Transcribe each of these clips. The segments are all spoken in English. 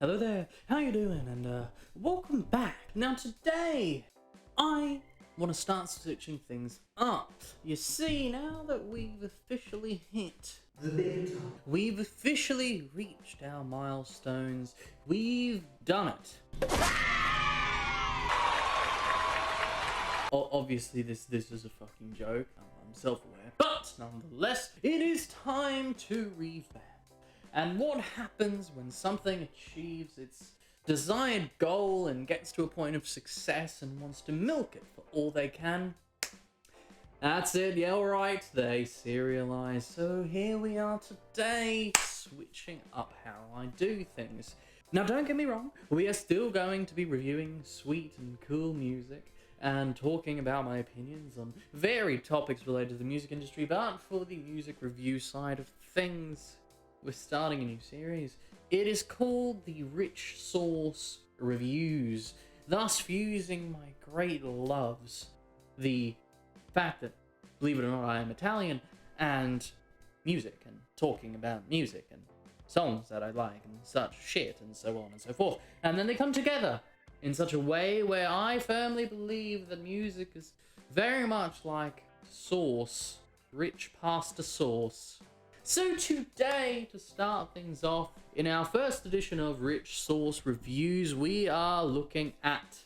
Hello there, how you doing? And welcome back. Now today, I want to start switching things up. You see, now that we've officially hit the big time, we've officially reached our milestones, we've done it. Obviously this is a fucking joke, I'm self-aware, but nonetheless, it is time to revamp. And what happens when something achieves its desired goal and gets to a point of success and wants to milk it for all they can? That's it, yeah, alright, they serialize. So here we are today, switching up how I do things. Now don't get me wrong, we are still going to be reviewing sweet and cool music and talking about my opinions on varied topics related to the music industry, but for the music review side of things, we're starting a new series. It is called the Rich Sauce Reviews, thus fusing my great loves, the fact that, believe it or not, I am Italian, and music, and talking about music, and songs that I like, and such shit, and so on and so forth. And then they come together in such a way where I firmly believe that music is very much like sauce, rich pasta sauce. So today, to start things off, in our first edition of Rich Sauce Reviews, we are looking at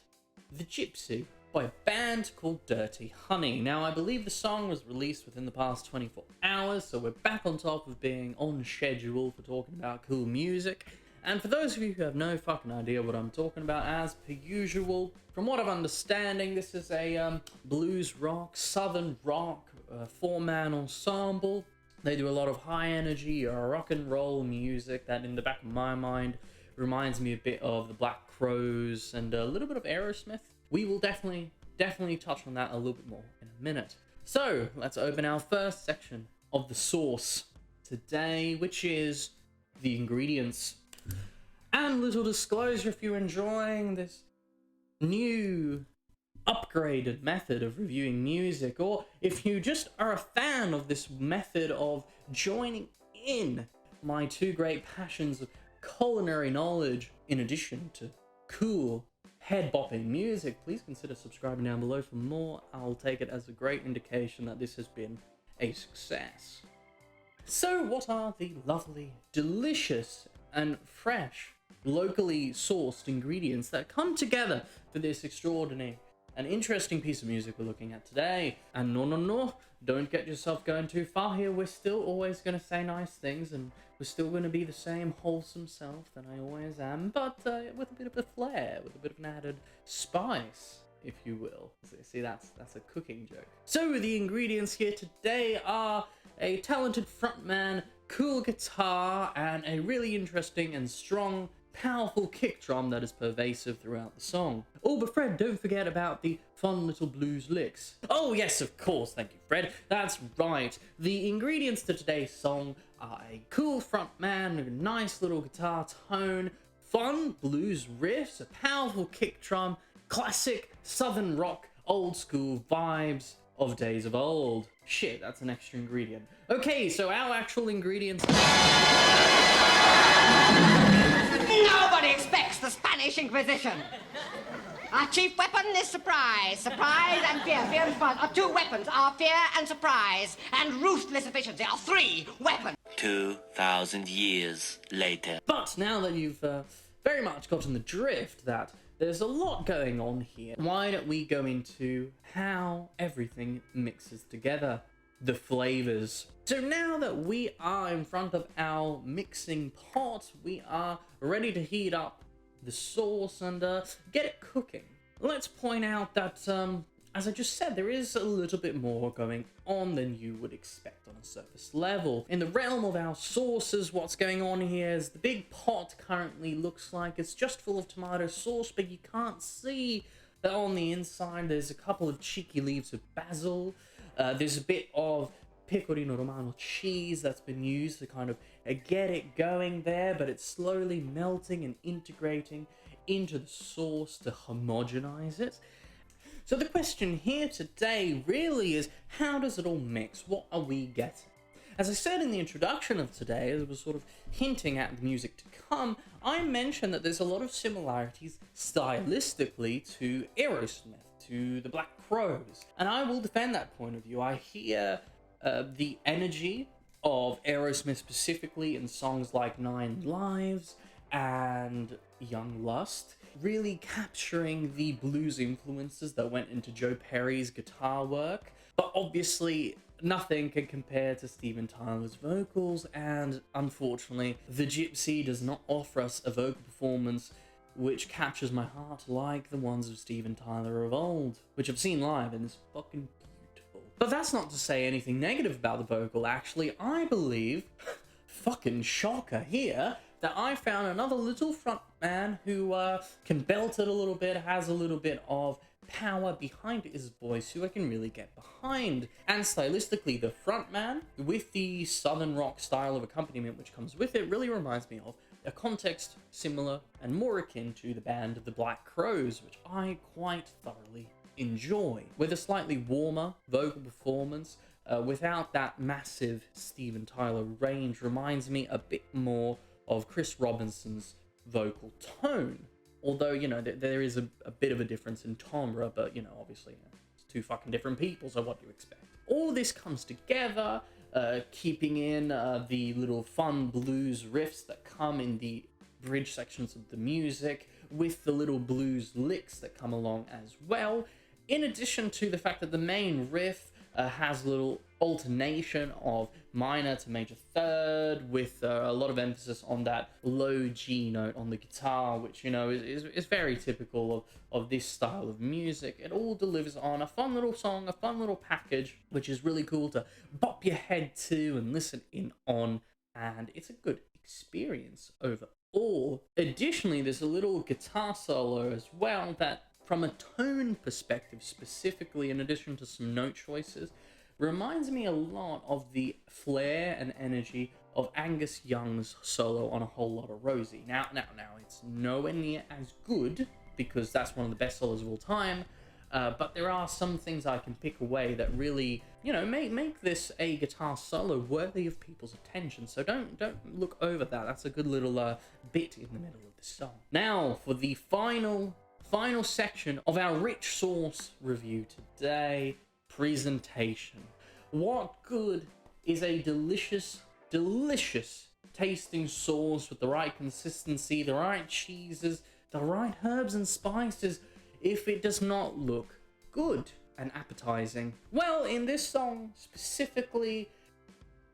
The Gypsy by a band called Dirty Honey. Now, I believe the song was released within the past 24 hours, so we're back on top of being on schedule for talking about cool music. And for those of you who have no fucking idea what I'm talking about, as per usual, from what I'm understanding, this is a blues rock, southern rock, four-man ensemble. They do a lot of high energy rock and roll music that in the back of my mind reminds me a bit of the Black Crowes and a little bit of Aerosmith. We will definitely touch on that a little bit more in a minute. So let's open our first section of the sauce today, which is the ingredients. And little disclosure, if you're enjoying this new upgraded method of reviewing music, or if you just are a fan of this method of joining in my two great passions of culinary knowledge in addition to cool head-bopping music, please consider subscribing down below for more. I'll take it as a great indication that this has been a success. So what are the lovely, delicious and fresh, locally sourced ingredients that come together for this extraordinary an interesting piece of music we're looking at today? And no, don't get yourself going too far here. We're still always going to say nice things, and we're still going to be the same wholesome self that I always am, but with a bit of a flair, with a bit of an added spice, if you will. See, that's a cooking joke. So the ingredients here today are a talented frontman, cool guitar, and a really interesting and strong powerful kick drum that is pervasive throughout the song. Oh, but Fred, don't forget about the fun little blues licks. Oh yes, of course, thank you, Fred. That's right. The ingredients to today's song are a cool front man, a nice little guitar tone, fun blues riffs, a powerful kick drum, classic southern rock, old school vibes of days of old. Shit, that's an extra ingredient. Okay, so our actual ingredients... Nobody expects the Spanish Inquisition. Our chief weapon is surprise. Surprise and fear. Fear and surprise are two weapons. Our fear and surprise and ruthless efficiency are three weapons. 2,000 years later. But now that you've very much gotten the drift that there's a lot going on here, why don't we go into how everything mixes together, the flavors. So now that we are in front of our mixing pot, we are ready to heat up the sauce and get it cooking. Let's point out that, as I just said, there is a little bit more going on than you would expect on a surface level. In the realm of our sauces, what's going on here is the big pot currently looks like it's just full of tomato sauce, but you can't see that on the inside there's a couple of cheeky leaves of basil. There's a bit of pecorino romano cheese that's been used to kind of get it going there, but it's slowly melting and integrating into the sauce to homogenize it. So the question here today really is, how does it all mix? What are we getting? As I said in the introduction of today, as I was sort of hinting at the music to come, I mentioned that there's a lot of similarities stylistically to Aerosmith, to the Black Crowes, and I will defend that point of view. I hear the energy of Aerosmith specifically in songs like Nine Lives and Young Lust, really capturing the blues influences that went into Joe Perry's guitar work. But obviously, nothing can compare to Steven Tyler's vocals, and unfortunately, the Gypsy does not offer us a vocal performance which captures my heart like the ones of Steven Tyler of old, which I've seen live and is fucking beautiful. But that's not to say anything negative about the vocal, actually. I believe, fucking shocker here, that I found another little front man who can belt it a little bit, has a little bit of power behind his voice, who I can really get behind. And stylistically, the front man, with the southern rock style of accompaniment which comes with it, really reminds me of a context similar and more akin to the band The Black Crowes, which I quite thoroughly enjoy. With a slightly warmer vocal performance, without that massive Steven Tyler range, reminds me a bit more of Chris Robinson's vocal tone. Although, you know, there is a bit of a difference in timbre, but, you know, obviously, it's two fucking different people, so what do you expect? All this comes together, keeping in the little fun blues riffs that come in the bridge sections of the music, with the little blues licks that come along as well, in addition to the fact that the main riff has a little alternation of minor to major third, with a lot of emphasis on that low G note on the guitar, which, you know, is very typical of this style of music. It all delivers on a fun little song, a fun little package, which is really cool to bop your head to and listen in on, and it's a good experience overall. Additionally, there's a little guitar solo as well that, from a tone perspective specifically, in addition to some note choices, reminds me a lot of the flair and energy of Angus Young's solo on A Whole Lot of Rosie. Now, it's nowhere near as good, because that's one of the best solos of all time, but there are some things I can pick away that really, you know, make this a guitar solo worthy of people's attention. So don't look over that. That's a good little bit in the middle of the song. Now, for the final section of our rich sauce review today, presentation. What good is a delicious tasting sauce with the right consistency, the right cheeses, the right herbs and spices, if it does not look good and appetizing? Well, in this song specifically,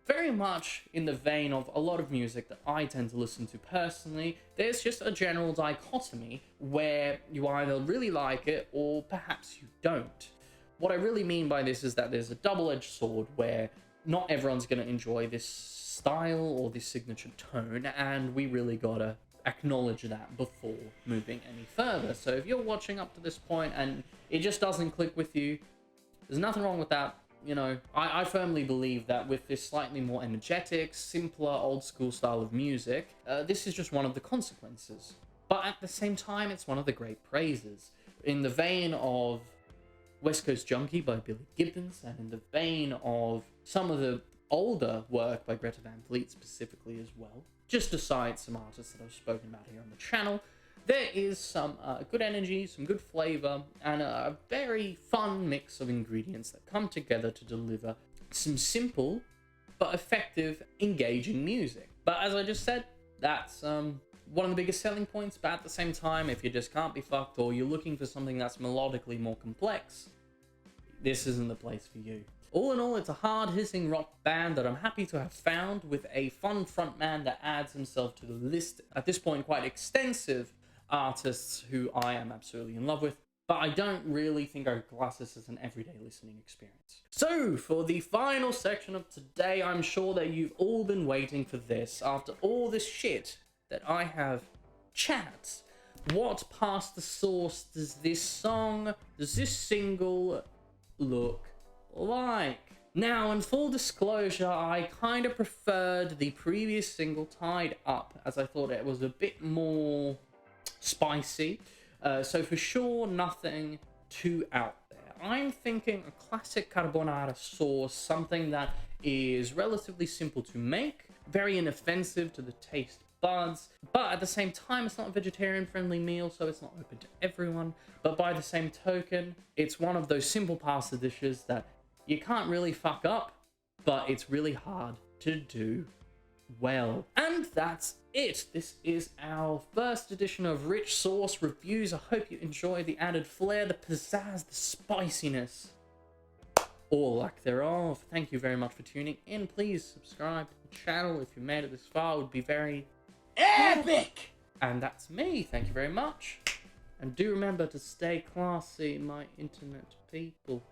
very much in the vein of a lot of music that I tend to listen to personally, there's just a general dichotomy where you either really like it or perhaps you don't. What I really mean by this is that there's a double-edged sword where not everyone's going to enjoy this style or this signature tone, and we really gotta acknowledge that before moving any further. So if you're watching up to this point and it just doesn't click with you, there's nothing wrong with that. You know, I firmly believe that with this slightly more energetic, simpler, old-school style of music, this is just one of the consequences. But at the same time, it's one of the great praises. In the vein of West Coast Junkie by Billy Gibbons, and in the vein of some of the older work by Greta Van Fleet specifically as well, just aside some artists that I've spoken about here on the channel, there is some good energy, some good flavor, and a very fun mix of ingredients that come together to deliver some simple but effective, engaging music. But as I just said, that's one of the biggest selling points. But at the same time, if you just can't be fucked, or you're looking for something that's melodically more complex, this isn't the place for you. All in all, it's a hard-hitting rock band that I'm happy to have found, with a fun frontman that adds himself to the list, at this point quite extensive, artists who I am absolutely in love with, but I don't really think I would class this as an everyday listening experience. So, for the final section of today, I'm sure that you've all been waiting for this. After all this shit that I have chat, what past the sauce does this single look like? Now, in full disclosure, I kind of preferred the previous single, Tied Up, as I thought it was a bit more spicy. So for sure, nothing too out there. I'm thinking a classic carbonara sauce, something that is relatively simple to make, very inoffensive to the taste buds, but at the same time, it's not a vegetarian-friendly meal, so it's not open to everyone. But by the same token, it's one of those simple pasta dishes that you can't really fuck up, but it's really hard to do well. And that's it. This is our first edition of Rich Sauce Reviews. I hope you enjoy the added flair, the pizzazz, the spiciness, or lack thereof. Thank you very much for tuning in. Please subscribe to the channel if you made it this far. It would be very epic. And that's me. Thank you very much. And do remember to stay classy, my internet people.